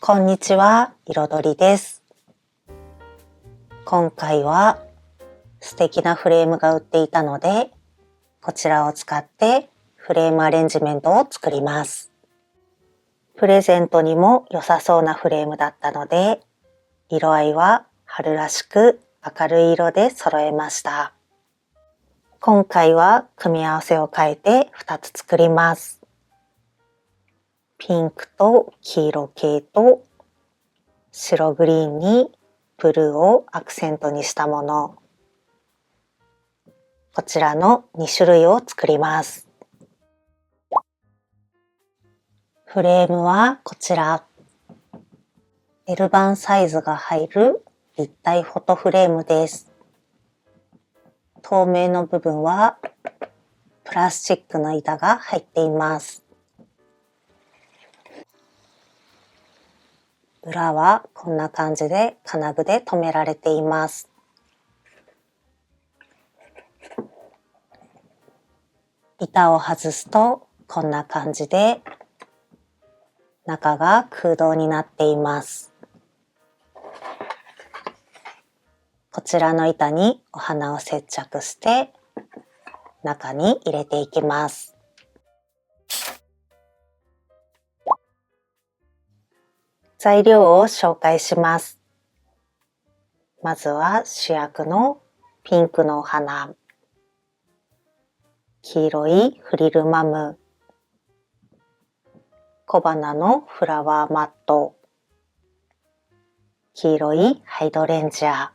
こんにちは、彩りです。今回は素敵なフレームが売っていたので、こちらを使ってフレームアレンジメントを作ります。プレゼントにも良さそうなフレームだったので、色合いは春らしく明るい色で揃えました。今回は組み合わせを変えて2つ作ります。ピンクと黄色系と白グリーンにブルーをアクセントにしたもの。こちらの2種類を作ります。フレームはこちら。L 版サイズが入る立体フォトフレームです。透明の部分はプラスチックの板が入っています。裏はこんな感じで金具で留められています。板を外すとこんな感じで中が空洞になっています。こちらの板にお花を接着して中に入れていきます。材料を紹介します。まずは主役のピンクのお花、黄色いフリルマム、小花のフラワーマット、黄色いハイドレンジャー、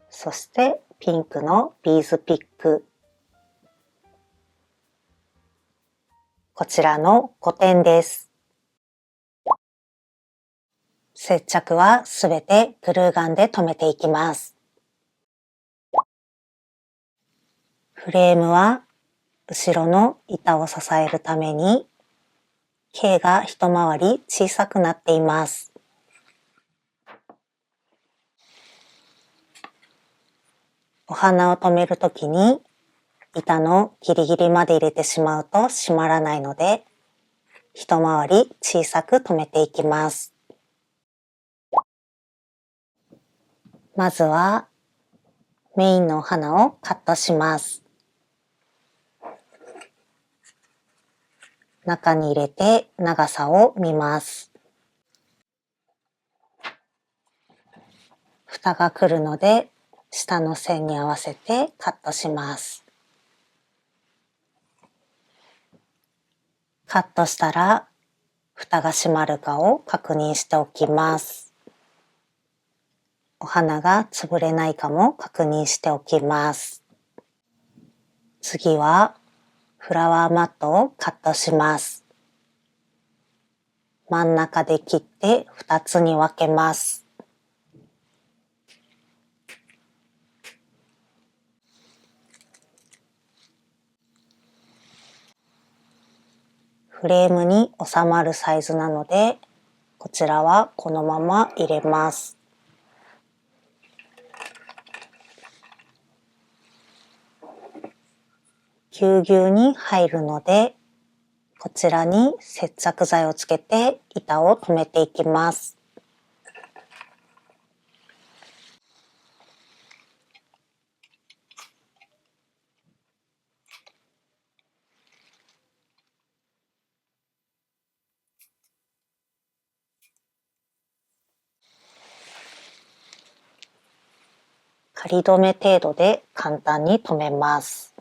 そしてピンクのビーズピック。こちらの5点です。接着はすべてグルーガンで留めていきます。フレームは後ろの板を支えるために径が一回り小さくなっています。お花を留めるときに板のギリギリまで入れてしまうと閉まらないので、一回り小さく留めていきます。まずはメインのお花をカットします。中に入れて長さを見ます。蓋が来るので下の線に合わせてカットします。カットしたら蓋が閉まるかを確認しておきます。お花が潰れないかも確認しておきます。次はフラワーマットをカットします。真ん中で切って2つに分けます。フレームに収まるサイズなので、こちらはこのまま入れます。ぎゅうぎゅうに入るので、こちらに接着剤をつけて板を留めていきます。仮止め程度で簡単に留めます。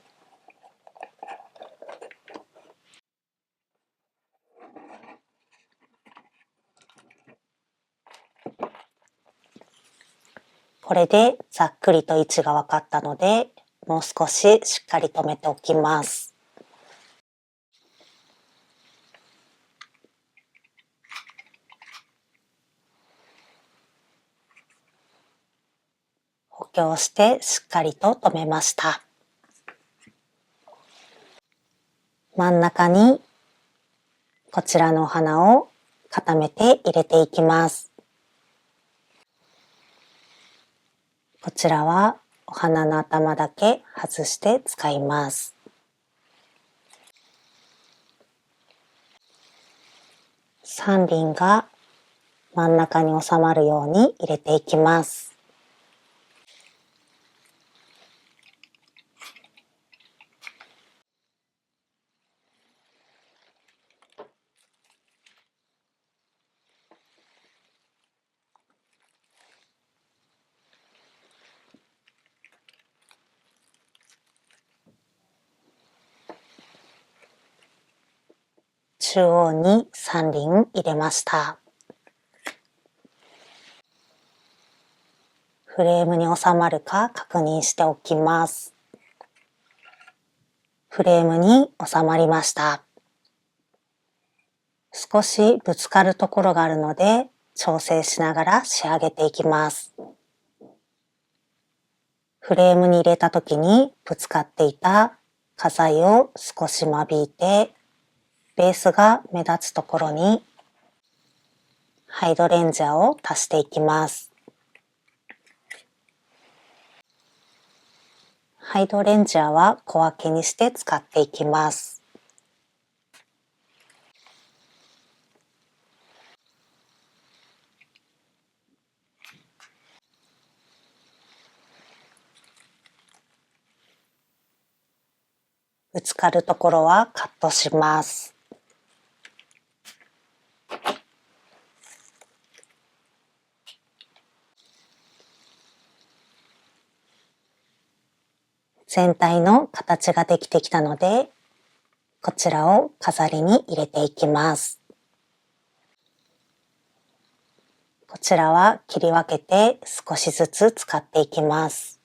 これでざっくりと位置が分かったので、もう少ししっかり留めておきます。補強してしっかりと留めました。真ん中にこちらのお花を固めて入れていきます。こちらはお花の頭だけ外して使います。3輪が真ん中に収まるように入れていきます。中央に3輪入れました。フレームに収まるか確認しておきます。フレームに収まりました。少しぶつかるところがあるので調整しながら仕上げていきます。フレームに入れた時にぶつかっていた花材を少し間引いて、ベースが目立つところにハイドレンジャーを足していきます。ハイドレンジャーは小分けにして使っていきます。ぶつかるところはカットします。全体の形ができてきたので、こちらを飾りに入れていきます。こちらは切り分けて少しずつ使っていきます。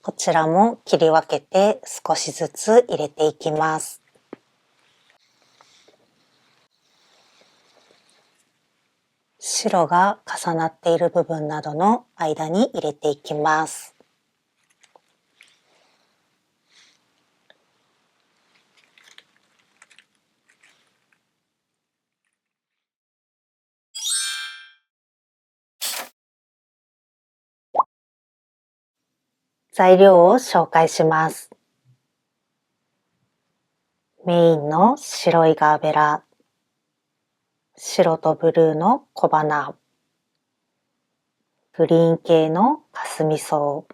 こちらも切り分けて少しずつ入れていきます。白が重なっている部分などの間に入れていきます。材料を紹介します。メインの白いガーベラ、白とブルーの小花、グリーン系のカスミソウ、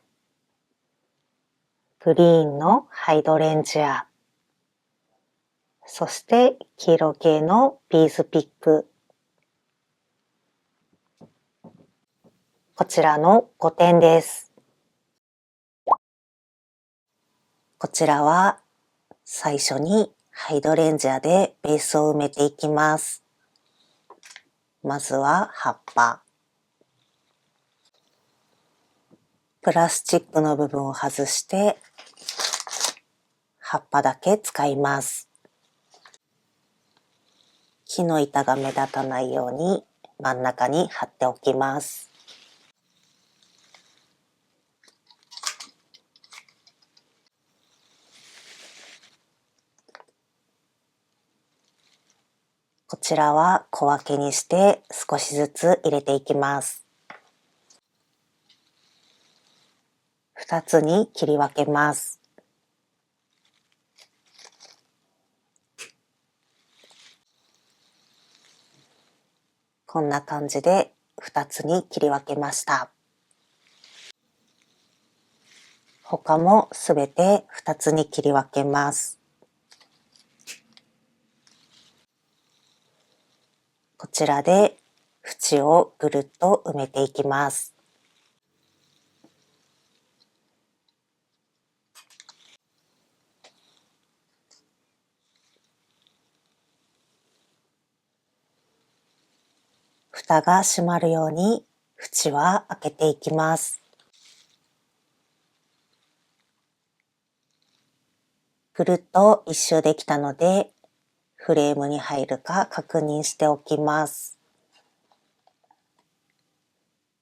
グリーンのハイドレンジア、そして黄色系のビーズピック。こちらの5点です。こちらは最初にハイドレンジアでベースを埋めていきます。まずは葉っぱ。プラスチックの部分を外して葉っぱだけ使います。木の板が目立たないように真ん中に貼っておきます。こちらは小分けにして少しずつ入れていきます。2つに切り分けます。こんな感じで2つに切り分けました。他もすべて2つに切り分けます。こちらで縁をぐるっと埋めていきます。蓋が閉まるように縁は開けていきます。ぐるっと一周できたので、フレームに入るか確認しておきます。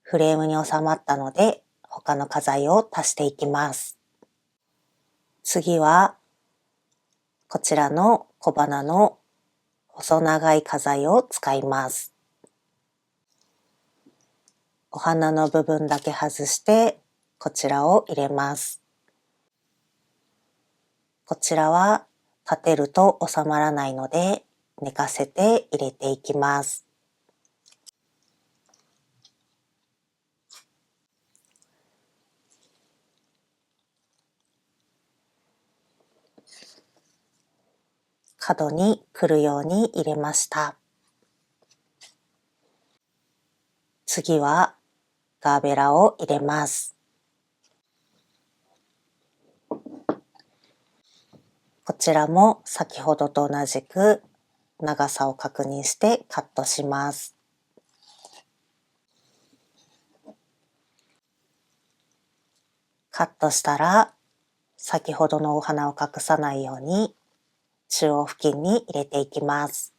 フレームに収まったので、他の花材を足していきます。次は、こちらの小花の細長い花材を使います。お花の部分だけ外してこちらを入れます。こちらは立てると収まらないので寝かせて入れていきます。角に来るように入れました。次はガーベラを入れます。こちらも先ほどと同じく長さを確認してカットします。カットしたら先ほどのお花を隠さないように中央付近に入れていきます。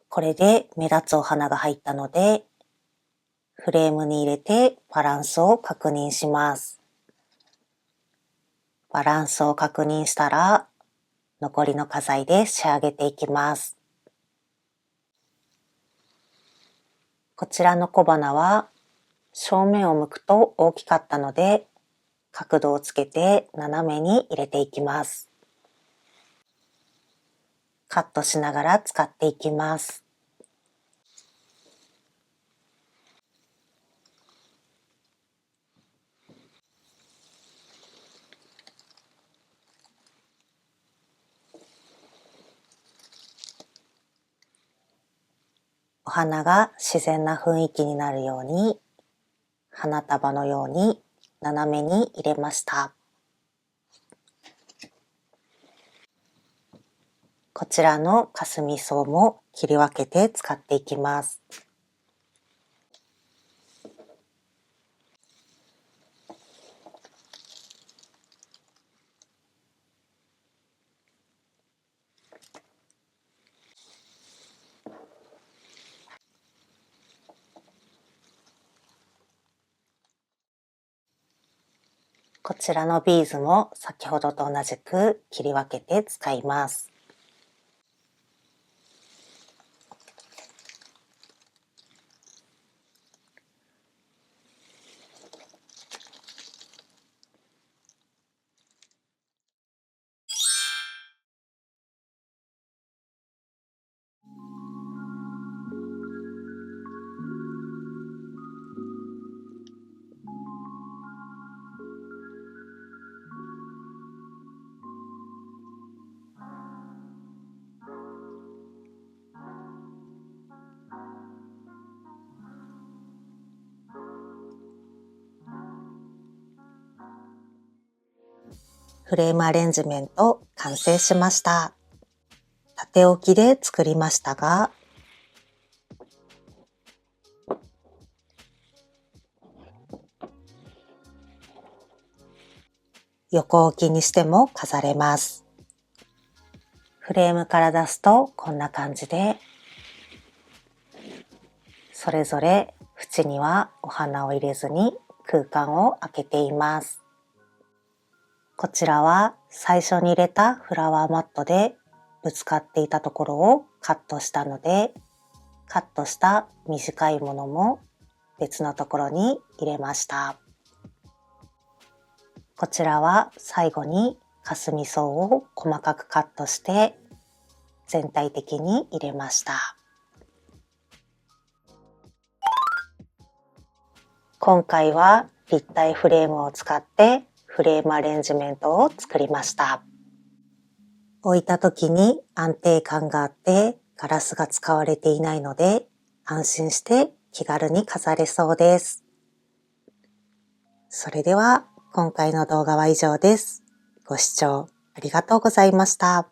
これで目立つお花が入ったので、フレームに入れてバランスを確認します。バランスを確認したら、残りの花材で仕上げていきます。こちらの小花は正面を向くと大きかったので、角度をつけて斜めに入れていきます。カットしながら使っていきます。お花が自然な雰囲気になるように、花束のように斜めに入れました。こちらのかすみ草も切り分けて使っていきます。こちらのビーズも先ほどと同じく切り分けて使います。フレームアレンジメント完成しました。縦置きで作りましたが、横置きにしても飾れます。フレームから出すとこんな感じで、それぞれ縁にはお花を入れずに空間を空けています。こちらは最初に入れたフラワーマットでぶつかっていたところをカットしたので、カットした短いものも別のところに入れました。こちらは最後にかすみ草を細かくカットして全体的に入れました。今回は立体フレームを使ってフレームアレンジメントを作りました。置いた時に安定感があってガラスが使われていないので安心して気軽に飾れそうです。それでは今回の動画は以上です。ご視聴ありがとうございました。